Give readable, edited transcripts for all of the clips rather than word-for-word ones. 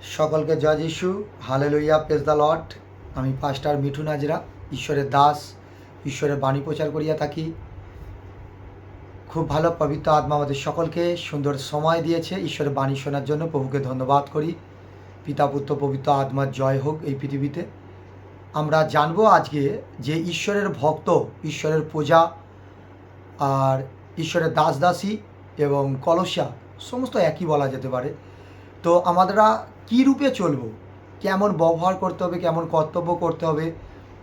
সকলকে জয় যিশু, hallelujah, praise the Lord. আমি পাস্টার মিঠু নাজরা, ঈশ্বরের দাস, ঈশ্বরের বাণী প্রচার করিয়া থাকি। খুব ভালো পবিত্র আত্মা আমাদের সকলকে সুন্দর সময় দিয়েছে ঈশ্বরের বাণী শোনার জন্য। প্রভুকে ধন্যবাদ করি। পিতা পুত্র পবিত্র আত্মার জয় হোক এই পৃথিবীতে। আমরা জানবো আজকে যে ঈশ্বরের ভক্ত, ঈশ্বরের প্রজা আর ঈশ্বরের দাস দাসী এবং কলসিয়া সমস্ত একই বলা যেতে পারে। তো আমরা কী রূপে চলব, কেমন ব্যবহার করতে হবে, কেমন কর্তব্য করতে হবে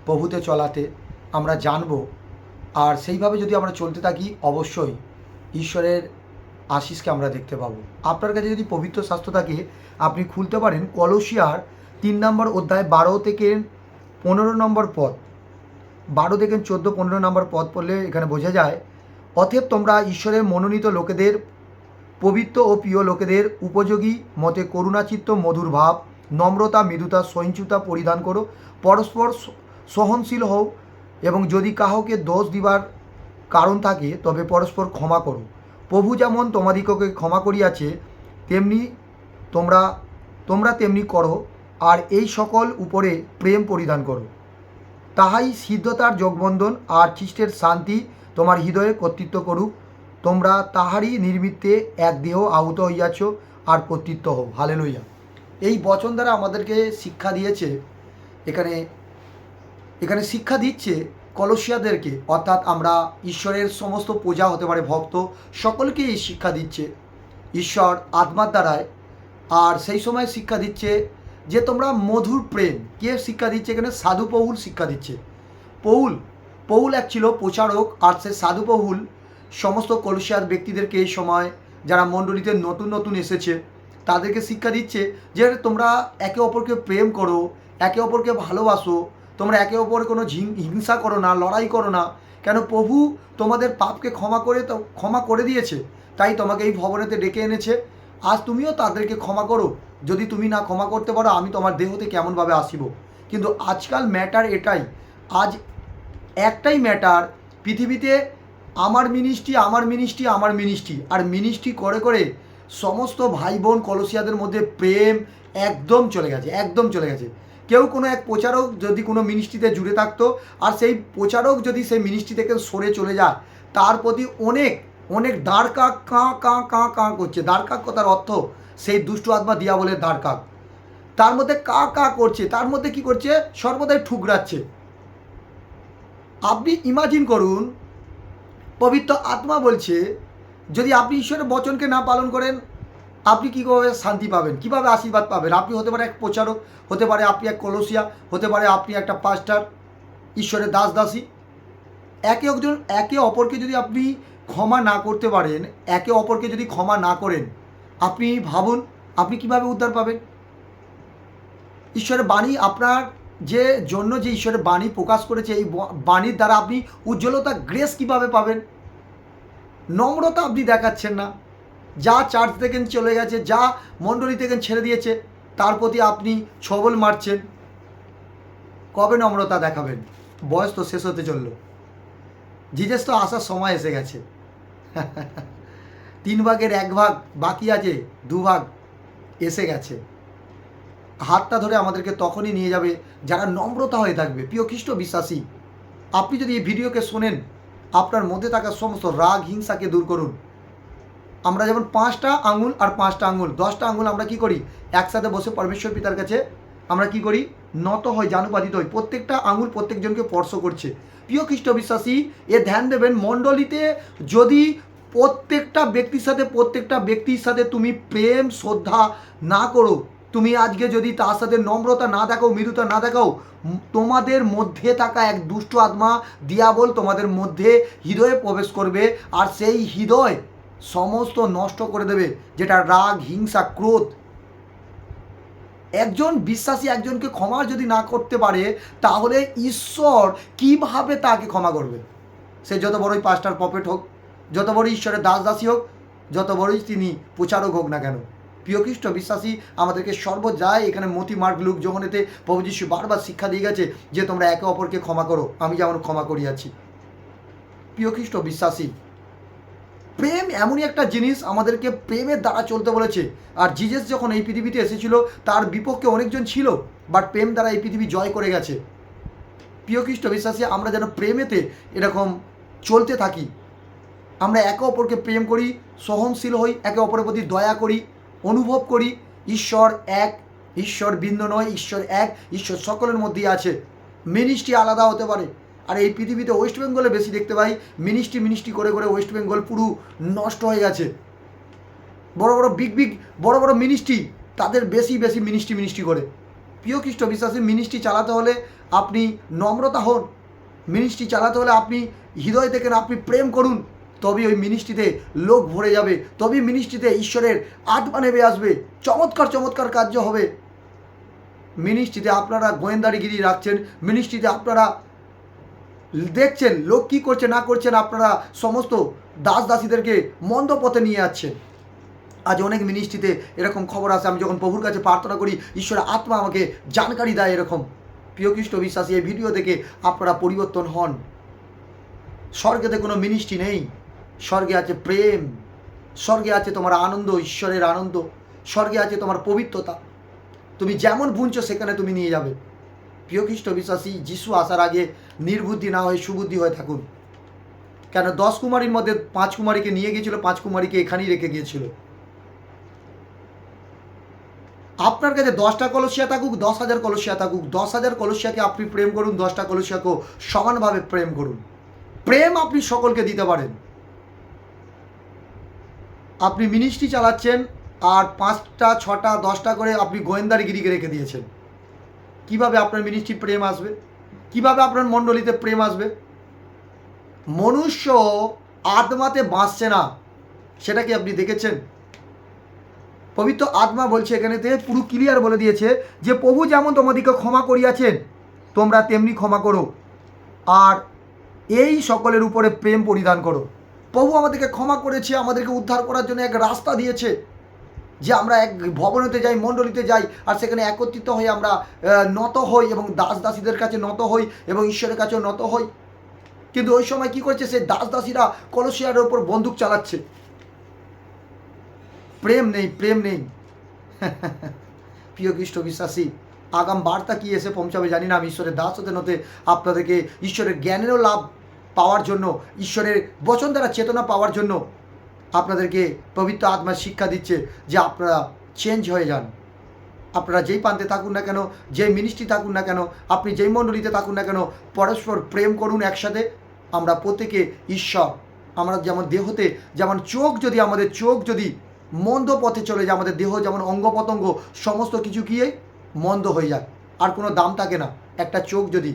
প্রভুতে চলাতে আমরা জানব। আর সেইভাবে যদি আমরা চলতে থাকি অবশ্যই ঈশ্বরের আশিসকে আমরা দেখতে পাবো। আপনার কাছে যদি পবিত্র শাস্ত্র থাকে আপনি খুলতে পারেন কলসিয়ার 3 নম্বর অধ্যায় 12 থেকে 15 নম্বর পদ। 12 থেকে 14-15 নম্বর পদ পড়লে এখানে বোঝা যায়, অতএব তোমরা ঈশ্বরের মনোনীত লোকেদের, পবিত্র ও প্রিয় লোকেদের উপযোগী মতে করুণাচিত্ত, মধুর ভাব, নম্রতা, মৃদুতা, সহিষ্ণুতা পরিধান করো। পরস্পর সহনশীল হও এবং যদি কাহকে দোষ দিবার কারণ থাকে তবে পরস্পর ক্ষমা করো। প্রভু যেমন তোমাদিগকে ক্ষমা করিয়াছে তেমনি তোমরা তেমনি করো। আর এই সকল উপরে প্রেম পরিধান করো। তাহাই সিদ্ধতার যোগবন্ধন আর খ্রিস্টের শান্তি তোমার হৃদয়ে কর্তৃত্ব করুক। তোমরা তাহারই নির্মিত্তে এক দেহ আহুত হইয়াছ আর কর্তৃত্ব হও। হালেলুয়া। এই বচন দ্বারা আমাদেরকে শিক্ষা দিয়েছে, এখানে শিক্ষা দিচ্ছে কলসিয়াদেরকে, অর্থাৎ আমরা ঈশ্বরের সমস্ত পূজা হতে পারে ভক্ত সকলকে এই শিক্ষা দিচ্ছে ঈশ্বর আত্মার দ্বারায়। আর সেই সময় শিক্ষা দিচ্ছে যে তোমরা মধুর প্রেম। কে শিক্ষা দিচ্ছে? এখানে সাধু পৌল শিক্ষা দিচ্ছে। পৌল এক ছিল প্রচারক, আর সে সাধু পৌল সমস্ত কলসিয়ার ব্যক্তিদেরকে এই সময় যারা মণ্ডলীতে নতুন নতুন এসেছে তাদেরকে শিক্ষা দিচ্ছে যে তোমরা একে অপরকে প্রেম করো, একে অপরকে ভালোবাসো, তোমরা একে অপরের কোনো হিংসা করো না, লড়াই করো না। কেন? প্রভু তোমাদের পাপকে ক্ষমা করে দিয়েছে, তাই তোমাকে এই ভবনেতে ডেকে এনেছে। আজ তুমিও তাদেরকে ক্ষমা করো। যদি তুমি না ক্ষমা করতে পারো আমি তোমার দেহতে কেমনভাবে আসিব। কিন্তু আজকাল ম্যাটার এটাই, আজ একটাই ম্যাটার পৃথিবীতে, আমার মিনিস্ট্রি, আমার মিনিস্ট্রি, আমার মিনিস্ট্রি। আর মিনিস্ট্রি করে করে সমস্ত ভাই বোন কলসিয়াদের মধ্যে প্রেম একদম চলে গেছে, একদম চলে গেছে। কেউ কোনো এক প্রচারক যদি কোনো মিনিস্ট্রিতে জুড়ে থাকতো আর সেই প্রচারক যদি সেই মিনিস্ট্রি থেকে সরে চলে যায়, তার প্রতি অনেক অনেক দাঁড় কাক কাঁ কাঁ কাঁ কাঁ করছে। দাঁড় কাক কথার অর্থ সেই দুষ্টু আত্মা দিয়াবলের দাঁড় কাক, তার মধ্যে কা কা করছে, তার মধ্যে কি করছে? সর্বদাই ঠুকরাচ্ছে। আপনি ইমাজিন করুন, পবিত্র আত্মা বলছে যদি আপনি ঈশ্বরের বচনকে না পালন করেন আপনি কীভাবে শান্তি পাবেন, কীভাবে আশীর্বাদ পাবেন? আপনি হতে পারে এক প্রচারক, হতে পারে আপনি এক কলসিয়া, হতে পারে আপনি একটা পাস্টার, ঈশ্বরের দাস দাসী। একে অপরকে যদি আপনি ক্ষমা না করতে পারেন, একে অপরকে যদি ক্ষমা না করেন, আপনি ভাবুন আপনি কিভাবে উদ্ধার পাবেন? ঈশ্বরের বাণী আপনার যে জন্য যে ঈশ্বরের বাণী প্রকাশ করেছে, এই বাণীর দ্বারা আপনি উজ্জ্বলতা, গ্রেস কিভাবে পাবেন? নম্রতা আপনি দেখাচ্ছেন না। যা চার্চ থেকে চলে গেছে, যা মণ্ডলী থেকে ছেড়ে দিয়েছে, তার প্রতি আপনি ছবল মারছেন। কবে নম্রতা দেখাবেন? বয়স তো শেষ হতে চলল। জিজাস তো আসার সময় এসে গেছে। 3 ভাগের 1 ভাগ বাকি আছে, 2 ভাগ এসে গেছে। হাতটা ধরে আমাদেরকে তখনই নিয়ে যাবে যারা নম্রতা হয়ে থাকবে। প্রিয় খ্রিস্ট বিশ্বাসী, আপনি যদি এই ভিডিওকে শোনেন, আপনার মধ্যে থাকা সমস্ত রাগ হিংসাকে দূর করুন। আমরা যেমন 5টা আঙুল আর 5টা আঙুল, 10টা আঙুল আমরা কি করি? একসাথে বসে পরমেশ্বর পিতার কাছে আমরা কি করি? নত হই, জানুপাতিত হই। প্রত্যেকটা আঙুল প্রত্যেকজনকে স্পর্শ করছে। প্রিয় খ্রিস্ট বিশ্বাসী, এ ধ্যান দেবেন, মণ্ডলীতে যদি প্রত্যেকটা ব্যক্তির সাথে তুমি প্রেম শ্রদ্ধা না করো, তুমি আজকে যদি তার সাথে নম্রতা না দেখাও, মৃদুতা না দেখাও, তোমাদের মধ্যে থাকা এক দুষ্ট আত্মা দিয়াবল তোমাদের মধ্যে হৃদয়ে প্রবেশ করবে। আর সেই হৃদয় সমস্ত নষ্ট করে দেবে, যেটা রাগ, হিংসা, ক্রোধ। একজন বিশ্বাসী একজনকে ক্ষমা যদি না করতে পারে, তাহলে ঈশ্বর কিভাবে তাকে ক্ষমা করবে? সে যত বড়ই পাস্টার, প্রফেট হোক, যত বড়ই ঈশ্বরের দাস দাসী হোক, যত বড়ই তিনি প্রচারক হোক না কেন। প্রিয় খ্রিস্ট বিশ্বাসী, আমাদেরকে সর্বদাই এখানে মতি, মার্ক, লুক, যোহনেতে প্রভু যীশু বারবার শিক্ষা দিয়ে গেছে যে তোমরা একে অপরকে ক্ষমা করো, আমি যেমন ক্ষমা করিয়াছি। প্রিয় খ্রিস্ট বিশ্বাসী, প্রেম এমনই একটা জিনিস, আমাদেরকে প্রেমের দ্বারা চলতে বলেছে। আর জিজাস যখন এই পৃথিবীতে এসেছিল তার বিপক্ষে অনেকজন ছিল, বাট প্রেম দ্বারা এই পৃথিবী জয় করে গেছে। প্রিয় খ্রিস্ট বিশ্বাসী, আমরা যেন প্রেমেতে এরকম চলতে থাকি। আমরা একে অপরকে প্রেম করি, সহনশীল হই, একে অপরের প্রতি দয়া করি, অনুভব করি ঈশ্বর এক, ঈশ্বর ভিন্ন নয়, ঈশ্বর এক, ঈশ্বর সকলের মধ্যেই আছে। মিনিস্ট্রি আলাদা হতে পারে, আর এই পৃথিবীতে ওয়েস্ট বেঙ্গলে বেশি দেখতে পাই মিনিস্ট্রি করে করে ওয়েস্ট বেঙ্গল পুরো নষ্ট হয়ে গেছে। বড় বড় বিগ বড় বড় মিনিস্ট্রি, তাদের বেশি মিনিস্ট্রি করে। প্রিয় খ্রিস্ট বিশ্বাসী, মিনিস্ট্রি চালাতে হলে আপনি নম্রতা হন, মিনিস্ট্রি চালাতে হলে আপনি হৃদয় থেকে আপনি প্রেম করুন, তবেই ওই মিনিস্ট্রিতে লোক ভরে যাবে, তবেই মিনিস্ট্রিতে ঈশ্বরের আত্মা নেমে আসবে, চমৎকার কার্য হবে। মিনিস্ট্রিতে আপনারা গোয়েন্দারিগিরি রাখছেন, মিনিস্ট্রিতে আপনারা দেখছেন লোক কী করছে না করছেন, আপনারা সমস্ত দাসীদেরকে মন্দ পথে নিয়ে যাচ্ছেন। আজ অনেক মিনিস্ট্রিতে এরকম খবর আসে, আমি যখন প্রভুর কাছে প্রার্থনা করি ঈশ্বরের আত্মা আমাকে জানকারি দেয় এরকম। প্রিয় খ্রিস্ট বিশ্বাসী, এই ভিডিও দেখে আপনারা পরিবর্তন হন। স্বর্গেতে কোনো মিনিস্ট্রি নেই, স্বর্গে আছে প্রেম, স্বর্গে আছে তোমার আনন্দ, ঈশ্বরের আনন্দ, স্বর্গে আছে তোমার পবিত্রতা। তুমি যেমন বুনছো সেখানে তুমি নিয়ে যাবে। প্রিয় খ্রিস্ট বিশ্বাসী, যিশু আসার আগে নির্বুদ্ধি না হয়ে সুবুদ্ধি হয়ে থাকুন। কেন 10 কুমারীর মধ্যে 5 কুমারীকে নিয়ে গিয়েছিল, 5 কুমারীকে এখানেই রেখে গিয়েছিল। আপনার কাছে 10টা কলসিয়া থাকুক, 10,000 কলসিয়া থাকুক, 10,000 কলসিয়াকে আপনি প্রেম করুন, 10টা কলসিয়াকেও সমানভাবে প্রেম করুন। প্রেম আপনি সকলকে দিতে পারেন। আপনি মিনিস্ট্রি চালাচ্ছেন আর 5টা 6টা 10টা করে আপনি গোয়েন্দারিগিরিকে রেখে দিয়েছেন। কিভাবে আপনার মিনিস্ট্রি প্রেম আসবে? কিভাবে আপনার মণ্ডলীতে প্রেম আসবে? মনুষ্য আত্মাতে বাঁচছে না, সেটা কি আপনি দেখেছেন? পবিত্র আত্মা বলছে এখানেতে পুরো ক্লিয়ার বলে দিয়েছে যে প্রভু যেমন তোমাদেরকে ক্ষমা করিয়াছেন তোমরা তেমনি ক্ষমা করো, আর এই সকলের উপরে প্রেম পরিধান করো। প্রভু আমাদেরকে ক্ষমা করেছে, আমাদেরকে উদ্ধার করার জন্য এক রাস্তা দিয়েছে যে আমরা এক ভবনেতে যাই, মণ্ডলীতে যাই, আর সেখানে একত্রিত হয়ে আমরা নত হই এবং দাসীদের কাছে নত হই এবং ঈশ্বরের কাছেও নত হই। কিন্তু ওই সময় কি করছে, সেই দাসীরা কলসিয়ার ওপর বন্দুক চালাচ্ছে। প্রেম নেই। প্রিয় খ্রিস্ট বিশ্বাসী, আগাম বার্তা কি এসে পৌঁছাবে জানি না। আমি ঈশ্বরের দাস হতে নতে আপনাদেরকে ঈশ্বরের জ্ঞানেরও লাভ পাওয়ার জন্য, ঈশ্বরের বচন দ্বারা চেতনা পাওয়ার জন্য আপনাদেরকে পবিত্র আত্মার শিক্ষা দিচ্ছে যে আপনারা চেঞ্জ হয়ে যান। আপনারা যেই প্রান্তে থাকুন না কেন, যেই মিনিস্ট্রি থাকুন না কেন, আপনি যেই মণ্ডলীতে থাকুন না কেন, পরস্পর প্রেম করুন একসাথে। আমরা প্রত্যেকে ঈশ্বর, আমরা যেমন দেহতে যেমন আমাদের চোখ যদি মন্দ পথে চলে যায়, আমাদের দেহ যেমন অঙ্গ প্রত্যঙ্গ সমস্ত কিছু গিয়ে মন্দ হয়ে যায়, আর কোনো দাম থাকে না একটা চোখ যদি,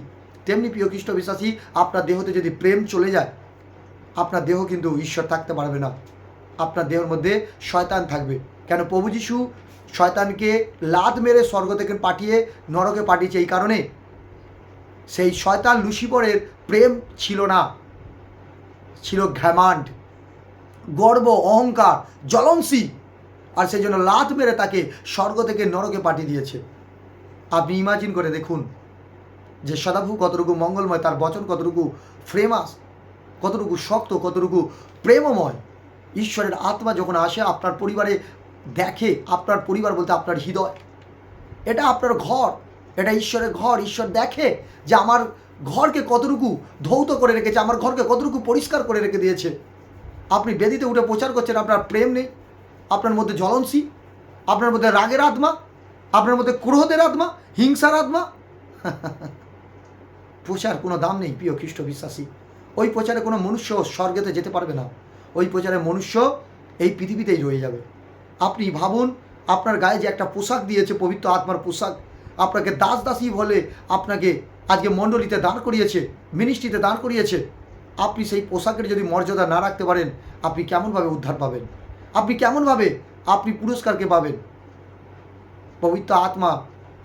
তেমনি প্রিয় খ্রিস্ট বিশ্বাসী আপনার দেহতে যদি প্রেম চলে যায়, আপনার দেহ কিন্তু ঈশ্বর থাকতে পারবে না, আপনার দেহের মধ্যে শয়তান থাকবে। কেন প্রভু যিশু শয়তানকে লাত মেরে স্বর্গ থেকে পাঠিয়ে নরকে পাঠিয়েছে এই কারণে, সেই শয়তান লুসিফরের প্রেম ছিল না, ছিল ঘ্যামান্ড, গর্ব, অহংকার, জ্বলনশীল, আর সেই জন্য লাত মেরে তাকে স্বর্গ থেকে নরকে পাঠিয়ে দিয়েছে। আপনি ইমাজিন করে দেখুন যে সদাপ্রভু কতটুকু মঙ্গলময়, তার বচন কতটুকু ফ্রেমাস, কতটুকু শক্ত, কতটুকু প্রেমময়। ঈশ্বরের আত্মা যখন আসে আপনার পরিবারে দেখে, আপনার পরিবার বলতে আপনার হৃদয়, এটা আপনার ঘর, এটা ঈশ্বরের ঘর। ঈশ্বর দেখে যে আমার ঘরকে কতটুকু ধৌত করে রেখেছে, আমার ঘরকে কতটুকু পরিষ্কার করে রেখে দিয়েছে। আপনি বেদিতে উঠে প্রচার করছেন, আপনার প্রেম নেই, আপনার মধ্যে জ্বলনশীল, আপনার মধ্যে রাগের আত্মা, আপনার মধ্যে ক্রোধের আত্মা, হিংসার আত্মা, প্রচার কোনো দাম নেই। প্রিয় খ্রিস্ট বিশ্বাসী, ওই প্রচারে কোনো মনুষ্য স্বর্গেতে যেতে পারবে না, ওই প্রচারে মনুষ্য এই পৃথিবীতেই রয়ে যাবে। আপনি ভাবুন, আপনার গায়ে যে একটা পোশাক দিয়েছে, পবিত্র আত্মার পোশাক, আপনাকে দাসী বলে আপনাকে আজকে মণ্ডলীতে দাঁড় করিয়েছে, মিনিস্ট্রিতে দাঁড় করিয়েছে, আপনি সেই পোশাকের যদি মর্যাদা না রাখতে পারেন, আপনি কেমনভাবে উদ্ধার পাবেন? আপনি কেমনভাবে আপনি পুরস্কারকে পাবেন? পবিত্র আত্মা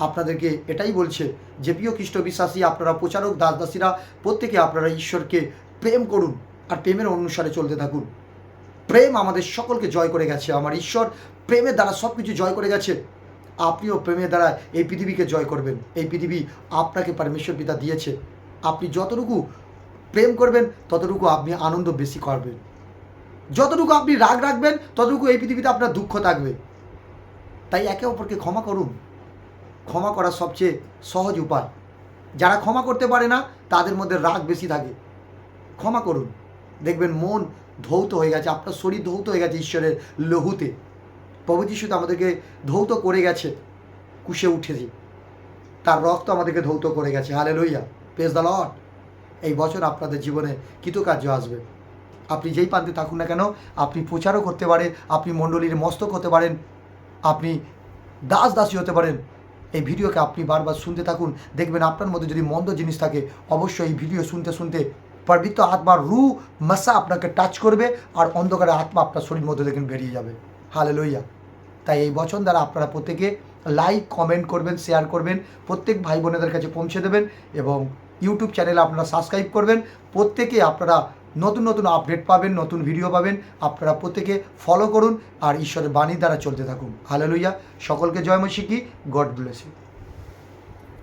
আপনাদেরকে এটাই বলছে যে প্রিয় খ্রিস্ট বিশ্বাসী, আপনারা প্রচারক দাসীরা প্রত্যেকে আপনারা ঈশ্বরকে প্রেম করুন আর প্রেমের অনুসারে চলতে থাকুন। প্রেম আমাদের সকলকে জয় করে গেছে, আমার ঈশ্বর প্রেমের দ্বারা সব কিছু জয় করে গেছে। আপনিও প্রেমের দ্বারা এই পৃথিবীকে জয় করবেন। এই পৃথিবী আপনাকে পরমেশ্বর পিতা দিয়েছে, আপনি যতটুকু প্রেম করবেন ততটুকু আপনি আনন্দ বেশি করবেন। যতটুকু আপনি রাগ রাখবেন ততটুকু এই পৃথিবীতে আপনার দুঃখ থাকবে। তাই একে অপরকে ক্ষমা করুন। ক্ষমা করার সবচেয়ে সহজ উপায়। যারা ক্ষমা করতে পারে না তাদের মধ্যে রাগ বেশি থাকে। ক্ষমা করুন, দেখবেন মন ধৌত হয়ে গেছে, আপনার শরীর ধৌত হয়ে গেছে ঈশ্বরের লহুতে। প্রভু যিশু তো আমাদেরকে ধৌত করে গেছে, কুশে উঠেছি, তার রক্ত আমাদেরকে ধৌত করে গেছে। Hallelujah, praise the Lord. এই বছর আপনাদের জীবনে কৃতকার্য আসবে। আপনি যেই প্রান্তে থাকুন না কেন, আপনি প্রচারও করতে পারেন, আপনি মণ্ডলীর মস্তক হতে পারেন, আপনি দাসী হতে পারেন। এই ভিডিওকে আপনি বারবার শুনতে থাকুন, দেখবেন আপনার মধ্যে যদি মন্দ জিনিস থাকে অবশ্যই এই ভিডিও শুনতে শুনতে পবিত্র আত্মার রু মাসা আপনাকে টাচ করবে, আর অন্ধকারে আত্মা আপনার শরীর মধ্যে দেখবেন বেরিয়ে যাবে। হালেলুয়া। তাই এই বচন দ্বারা আপনারা প্রত্যেকে লাইক কমেন্ট করবেন, শেয়ার করবেন, প্রত্যেক ভাই বোনেদের কাছে পৌঁছে দেবেন, এবং ইউটিউব চ্যানেলে আপনারা সাবস্ক্রাইব করবেন। প্রত্যেকে আপনারা নতুন নতুন আপডেট পাবেন, নতুন ভিডিও পাবেন। আপনারা প্রত্যেকে ফলো করুন আর ঈশ্বরের বাণীর দ্বারা চলতে থাকুন। হালেলুয়া। সকলকে জয় মসিহ কি, গড ব্লেস ইউ।